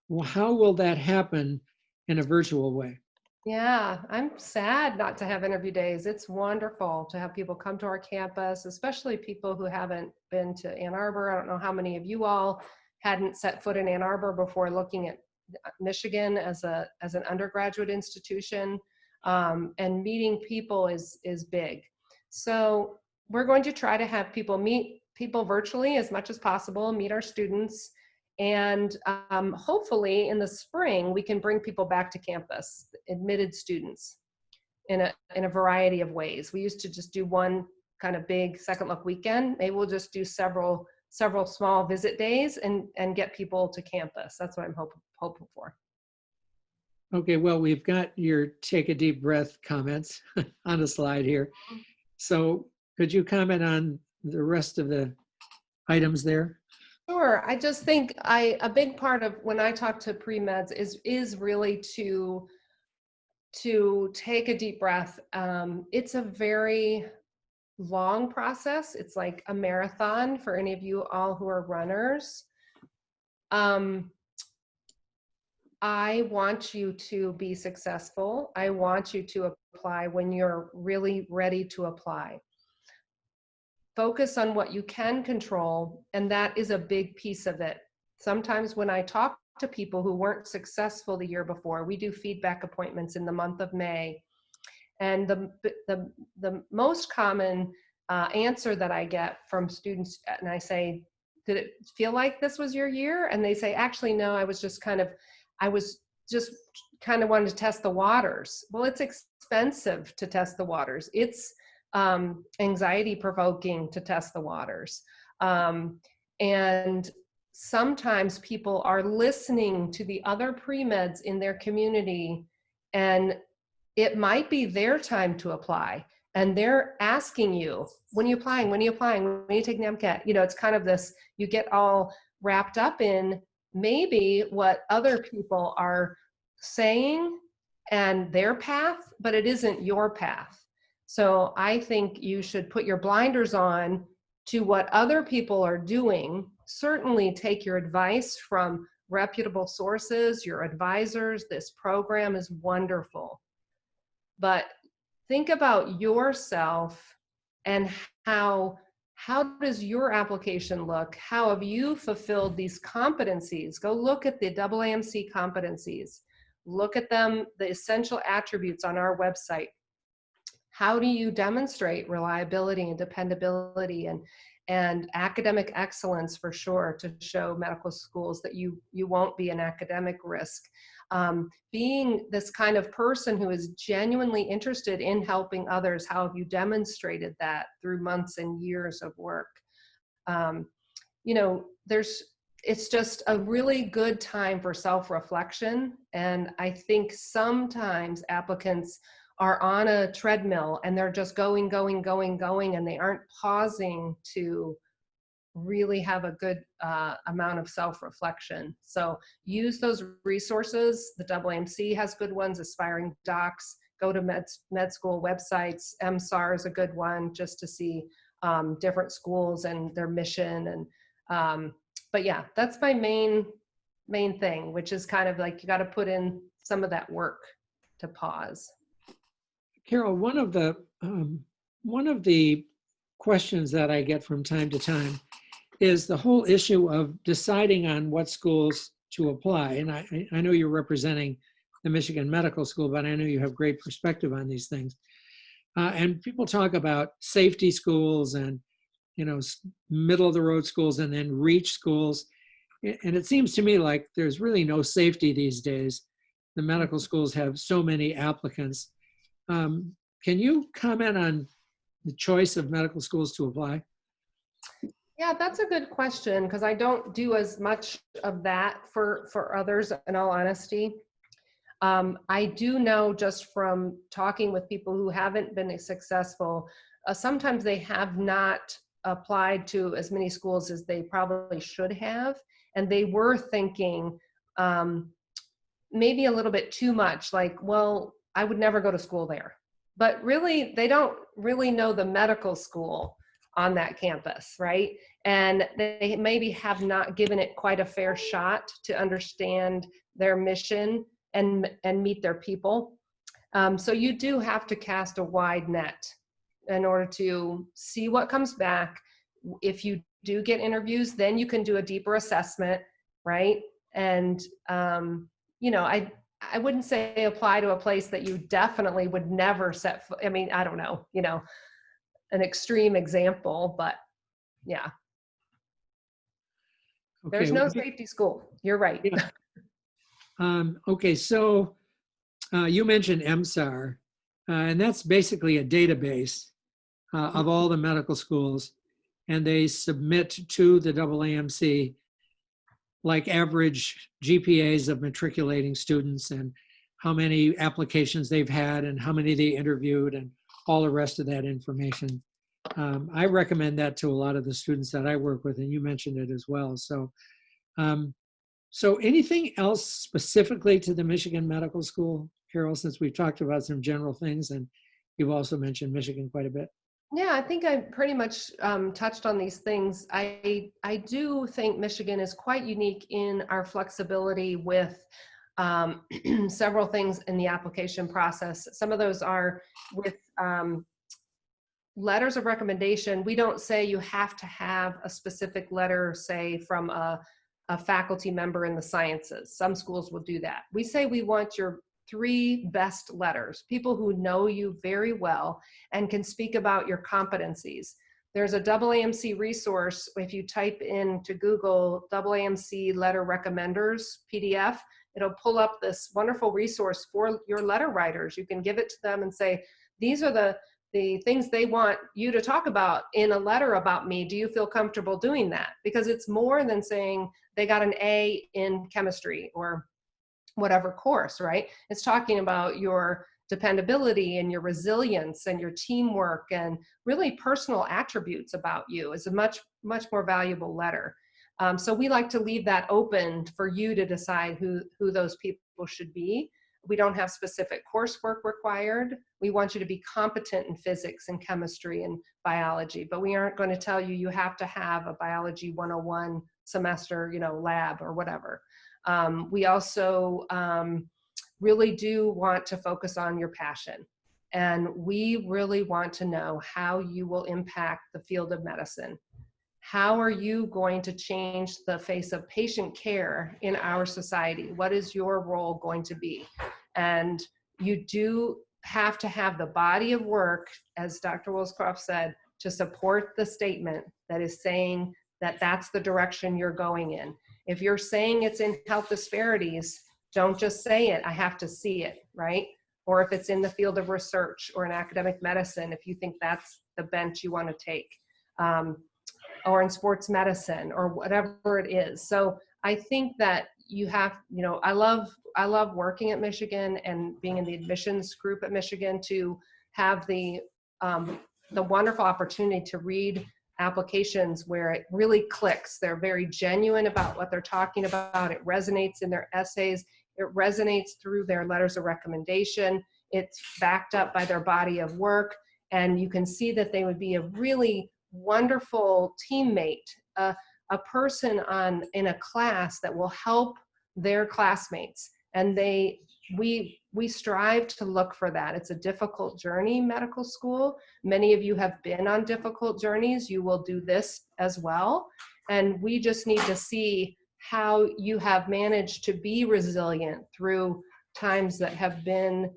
Well, how will that happen in a virtual way? Yeah, I'm sad not to have interview days. It's wonderful to have people come to our campus, especially people who haven't been to Ann Arbor. I don't know how many of you all hadn't set foot in Ann Arbor before looking at Michigan as an undergraduate institution, and meeting people is big. So we're going to try to have people meet people virtually as much as possible, meet our students. And hopefully in the spring, we can bring people back to campus, admitted students, in a variety of ways. We used to just do one kind of big second look weekend. Maybe we'll just do several small visit days and get people to campus. That's what I'm hoping for. Okay, well, we've got your take a deep breath comments on the slide here. So could you comment on the rest of the items there? Sure. I just think a big part of when I talk to pre-meds is really to take a deep breath. It's a very long process. It's like a marathon for any of you all who are runners. I want you to be successful. I want you to apply when you're really ready to apply. Focus on what you can control, and that is a big piece of it. Sometimes when I talk to people who weren't successful the year before, we do feedback appointments in the month of May. And the most common answer that I get from students, and I say, did it feel like this was your year? And they say, actually, no, I was just kind of wanted to test the waters. Well, it's expensive to test the waters. It's anxiety provoking to test the waters. And sometimes people are listening to the other pre-meds in their community, and it might be their time to apply. And they're asking you, when are you applying? When are you applying? When are you taking the MCAT? You know, it's kind of this, you get all wrapped up in maybe what other people are saying and their path, but it isn't your path. So I think you should put your blinders on to what other people are doing. Certainly take your advice from reputable sources, your advisors. This program is wonderful. But think about yourself and how does your application look? How have you fulfilled these competencies? Go look at the AAMC competencies. Look at them, the essential attributes on our website. How do you demonstrate reliability and dependability and academic excellence, for sure, to show medical schools that you won't be an academic risk? Being this kind of person who is genuinely interested in helping others, how have you demonstrated that through months and years of work? You know, it's just a really good time for self-reflection. And I think sometimes applicants are on a treadmill and they're just going, and they aren't pausing to really have a good amount of self-reflection. So use those resources. The AAMC has good ones, Aspiring Docs. Go to med school websites. MSAR is a good one, just to see different schools and their mission. And but yeah, that's my main thing, which is kind of like you got to put in some of that work to pause. Carol, one of the questions that I get from time to time is the whole issue of deciding on what schools to apply. And I know you're representing the Michigan Medical School, but I know you have great perspective on these things. And people talk about safety schools and, you know, middle of the road schools and then reach schools. And it seems to me like there's really no safety these days. The medical schools have so many applicants. Can you comment on the choice of medical schools to apply? Yeah, that's a good question, because I don't do as much of that for others, in all honesty. I do know just from talking with people who haven't been successful, sometimes they have not applied to as many schools as they probably should have. And they were thinking maybe a little bit too much, like, well, I would never go to school there. But really, they don't really know the medical school on that campus, right? And they maybe have not given it quite a fair shot to understand their mission and meet their people. So you do have to cast a wide net in order to see what comes back. If you do get interviews, then you can do a deeper assessment, right? And, you know, I wouldn't say apply to a place that you definitely would never set foot. I mean, I don't know, you know, an extreme example, but yeah. Okay. There's no safety school. You're right. Yeah. Okay, so you mentioned MSAR, and that's basically a database of all the medical schools, and they submit to the AAMC like average GPAs of matriculating students and how many applications they've had and how many they interviewed and all the rest of that information. I recommend that to a lot of the students that I work with, and you mentioned it as well. So, so anything else specifically to the Michigan Medical School, Carol, since we've talked about some general things and you've also mentioned Michigan quite a bit? Yeah, I think I pretty much touched on these things. I do think Michigan is quite unique in our flexibility with several things in the application process. Some of those are with letters of recommendation. We don't say you have to have a specific letter, say from a faculty member in the sciences. Some schools will do that. We say we want your 3 best letters, people who know you very well and can speak about your competencies. There's a AAMC resource. If you type into Google AAMC letter recommenders PDF, it'll pull up this wonderful resource for your letter writers. You can give it to them and say, these are the things they want you to talk about in a letter about me. Do you feel comfortable doing that? Because it's more than saying they got an A in chemistry or whatever course, right? It's talking about your dependability and your resilience and your teamwork and really personal attributes about you. Is a much more valuable letter. So we like to leave that open for you to decide who those people should be. We don't have specific coursework required. We want you to be competent in physics and chemistry and biology, but we aren't going to tell you have to have a biology 101 semester, lab or whatever. We also really do want to focus on your passion. And we really want to know how you will impact the field of medicine. How are you going to change the face of patient care in our society? What is your role going to be? And you do have to have the body of work, as Dr. Woolscroft said, to support the statement that is saying that that's the direction you're going in. If you're saying it's in health disparities, don't just say it, I have to see it, right? Or if it's in the field of research or in academic medicine, if you think that's the bent you want to take. Or in sports medicine or whatever it is. So I think that you have, I love working at Michigan and being in the admissions group at Michigan to have the wonderful opportunity to read applications where it really clicks. They're very genuine about what they're talking about. It resonates in their essays. It resonates through their letters of recommendation. It's backed up by their body of work. And you can see that they would be a really wonderful teammate, a person in a class that will help their classmates. And we strive to look for that. It's a difficult journey, medical school. Many of you have been on difficult journeys. You will do this as well. And we just need to see how you have managed to be resilient through times that have been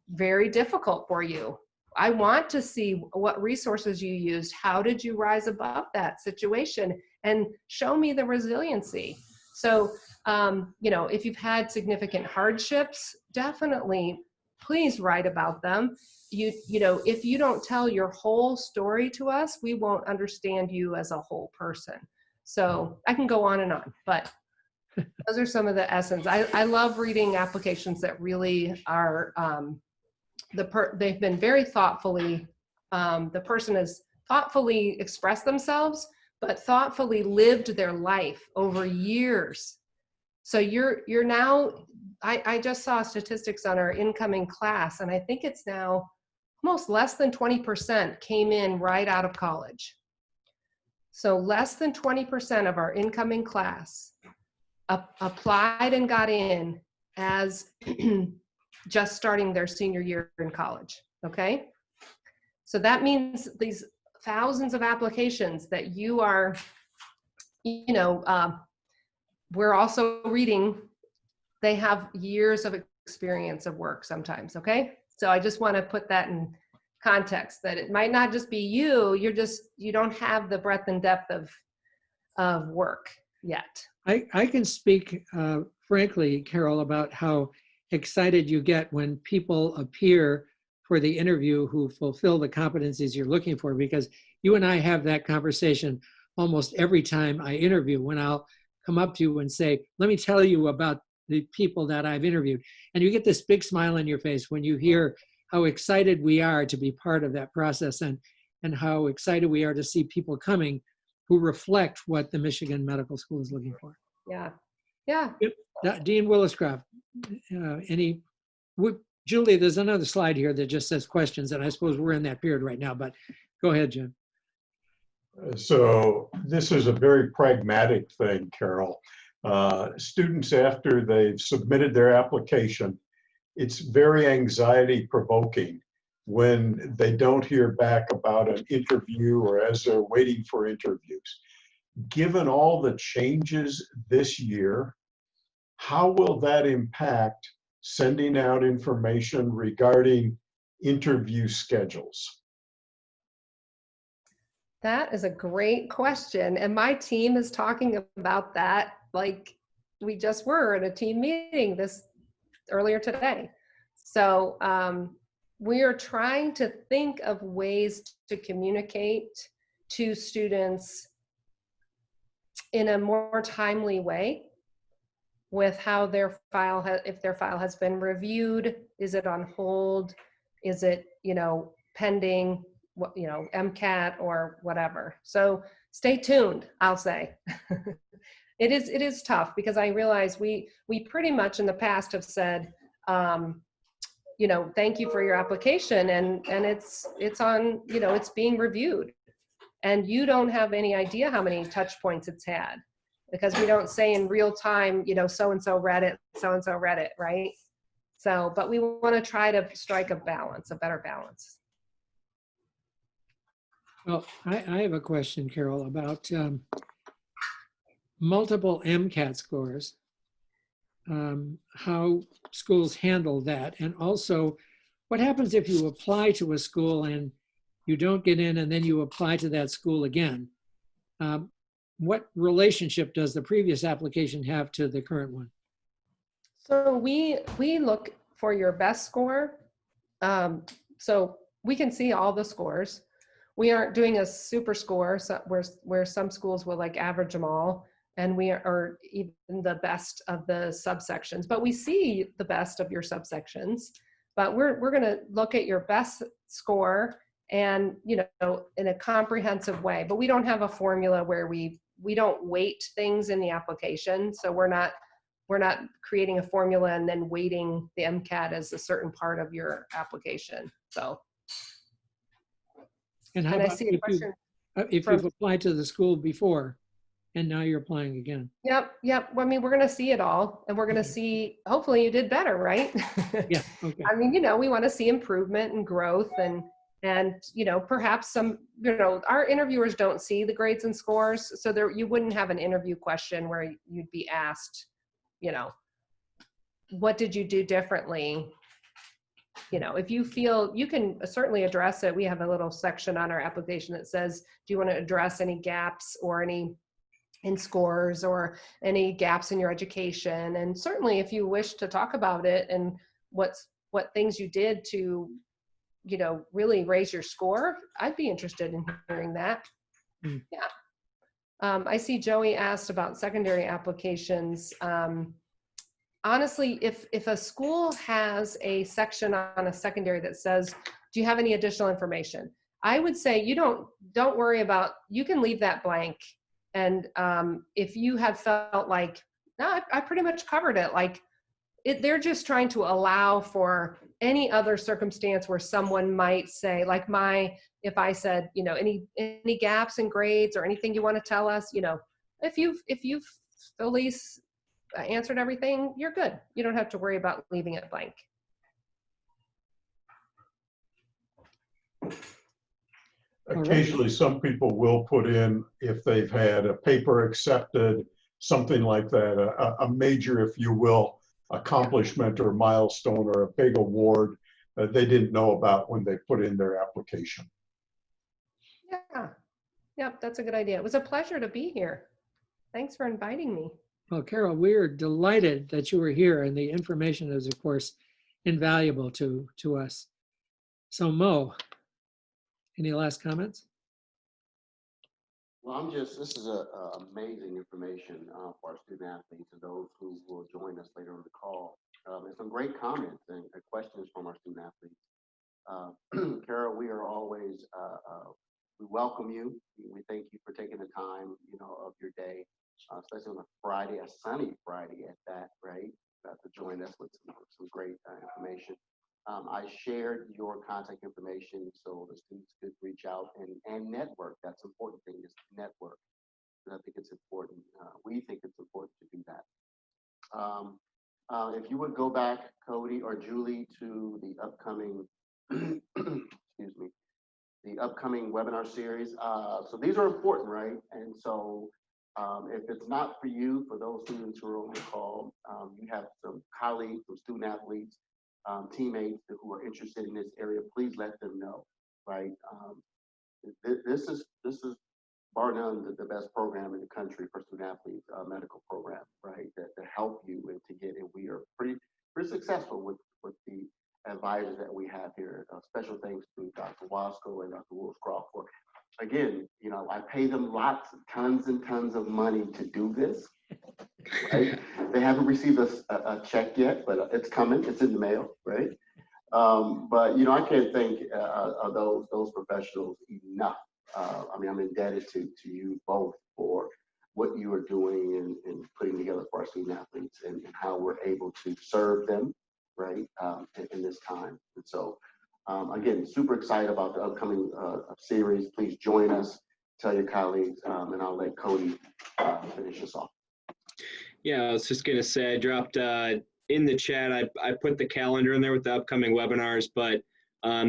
very difficult for you. I want to see what resources you used. How did you rise above that situation? And show me the resiliency. So, if you've had significant hardships, definitely please write about them. If you don't tell your whole story to us, we won't understand you as a whole person. So I can go on and on, but those are some of the essence. I love reading applications that really are, they've been very thoughtfully, the person has thoughtfully expressed themselves, but thoughtfully lived their life over years. So you're now, I just saw statistics on our incoming class, and I think it's now almost less than 20% came in right out of college. So less than 20% of our incoming class applied and got in as just starting their senior year in college, okay? So that means these thousands of applications that you are, we're also reading, they have years of experience of work sometimes, okay? So I just want to put that in context, that it might not just be you don't have the breadth and depth of work yet. I can speak frankly, Carol, about how excited you get when people appear for the interview who fulfill the competencies you're looking for, because you and I have that conversation almost every time I interview, when I'll come up to you and say, let me tell you about the people that I've interviewed. And you get this big smile on your face when you hear how excited we are to be part of that process, and how excited we are to see people coming who reflect what the Michigan Medical School is looking for. Yeah. Yeah. Dean Woolscroft, Julie, there's another slide here that just says questions, and I suppose we're in that period right now, but go ahead, Jim. So this is a very pragmatic thing, Carol. Students, after they've submitted their application, it's very anxiety provoking when they don't hear back about an interview or as they're waiting for interviews. Given all the changes this year, how will that impact sending out information regarding interview schedules? That is a great question. And my team is talking about that. Like we just were in a team meeting this earlier today. So we are trying to think of ways to communicate to students in a more timely way with how their file has, if their file has been reviewed, is it on hold? Is it, pending, MCAT or whatever. So stay tuned, I'll say. It is tough because I realize we pretty much in the past have said, thank you for your application and it's on, it's being reviewed. And you don't have any idea how many touch points it's had because we don't say in real time, so-and-so read it, so-and-so read it, right? So, but we want to try to strike a balance, a better balance. Well, I have a question, Carol, about multiple MCAT scores, how schools handle that, and also what happens if you apply to a school and you don't get in and then you apply to that school again? What relationship does the previous application have to the current one? So we look for your best score. So we can see all the scores. We aren't doing a super score where some schools will like average them all, and we are even the best of the subsections. But we see the best of your subsections. But we're going to look at your best score and in a comprehensive way. But we don't have a formula where we don't weight things in the application. So we're not creating a formula and then weighting the MCAT as a certain part of your application. So. And how And I about see a question. if you've applied to the school before and now you're applying again? Yep. Well, I mean, we're going to see it all, and we're going to see, hopefully you did better, right? Yeah, okay. I mean, we want to see improvement and growth and perhaps some, our interviewers don't see the grades and scores. So you wouldn't have an interview question where you'd be asked, what did you do differently? If you feel you can certainly address it, we have a little section on our application that says, do you want to address any gaps or any in scores or any gaps in your education? And certainly if you wish to talk about it and what things you did to, really raise your score, I'd be interested in hearing that. Mm. Yeah. I see Joey asked about secondary applications. Honestly, if a school has a section on a secondary that says, do you have any additional information? I would say don't worry about, you can leave that blank. And if you have felt like, no, I pretty much covered it, like they're just trying to allow for any other circumstance where someone might say, like if I said, any gaps in grades or anything you want to tell us, if you've fully answered everything, you're good. You don't have to worry about leaving it blank. Occasionally, some people will put in, if they've had a paper accepted, something like that, a major, if you will, accomplishment or milestone or a big award that they didn't know about when they put in their application. Yeah. Yep, that's a good idea. It was a pleasure to be here. Thanks for inviting me. Well, Carol, we are delighted that you were here, and the information is, of course, invaluable to us. So, Mo, any last comments? Well, this is amazing information for our student athletes and those who will join us later on the call. There's some great comments and questions from our student athletes. Carol, we are always, we welcome you. We thank you for taking the time, of your day, especially on a Friday, a sunny Friday at that, right? To join us with some great information. I shared your contact information so the students could reach out and network. That's the important thing, is network. And I think it's important. We think it's important to do that. If you would go back, Cody or Julie, to the upcoming, excuse me, the upcoming webinar series. So these are important, right? And so if it's not for you, for those students who are on the call, you have some colleagues, some student athletes, teammates who are interested in this area, please let them know, right? this is bar none the best program in the country for student athletes, medical program, right? That to help you and to get, and we are pretty successful with the advisors that we have here. Special thanks to Dr. Wasco and Dr. Wills-Crawford. Again, you know, I pay them tons and tons of money to do this. Right? They haven't received a check yet, but it's coming. It's in the mail, right? But you know, I can't thank those professionals enough. I mean, I'm indebted to you both for what you are doing and putting together for our student athletes and how we're able to serve them, right, in this time. And so, again, super excited about the upcoming series. Please join us, tell your colleagues, and I'll let Cody finish us off. Yeah, I was just going to say, I dropped in the chat, I put the calendar in there with the upcoming webinars, but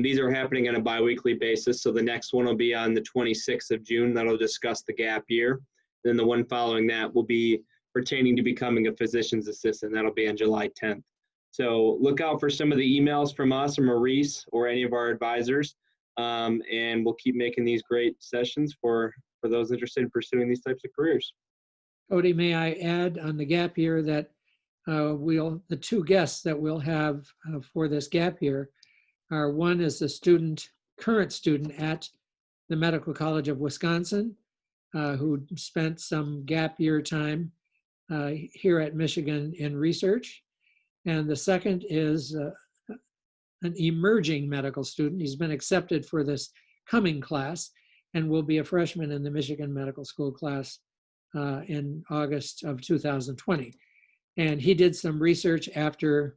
these are happening on a biweekly basis. So the next one will be on the 26th of June. That'll discuss the gap year. Then the one following that will be pertaining to becoming a physician's assistant. That'll be on July 10th. So look out for some of the emails from us or Maurice or any of our advisors. And we'll keep making these great sessions for those interested in pursuing these types of careers. Cody, may I add on the gap year that the two guests that we'll have for this gap year are, one is a current student at the Medical College of Wisconsin, who spent some gap year time here at Michigan in research. And the second is an emerging medical student. He's been accepted for this coming class and will be a freshman in the Michigan Medical School class in August of 2020. And he did some research after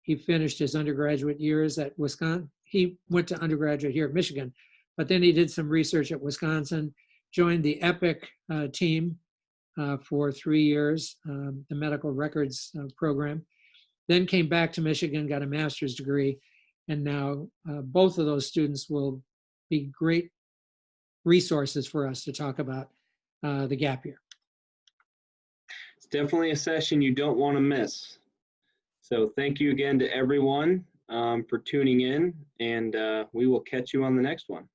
he finished his undergraduate years at Wisconsin. He went to undergraduate here at Michigan, but then he did some research at Wisconsin, joined the EPIC team for 3 years, the medical records program, then came back to Michigan, got a master's degree, and now both of those students will be great resources for us to talk about the gap year. It's definitely a session you don't want to miss. So thank you again to everyone for tuning in, and we will catch you on the next one.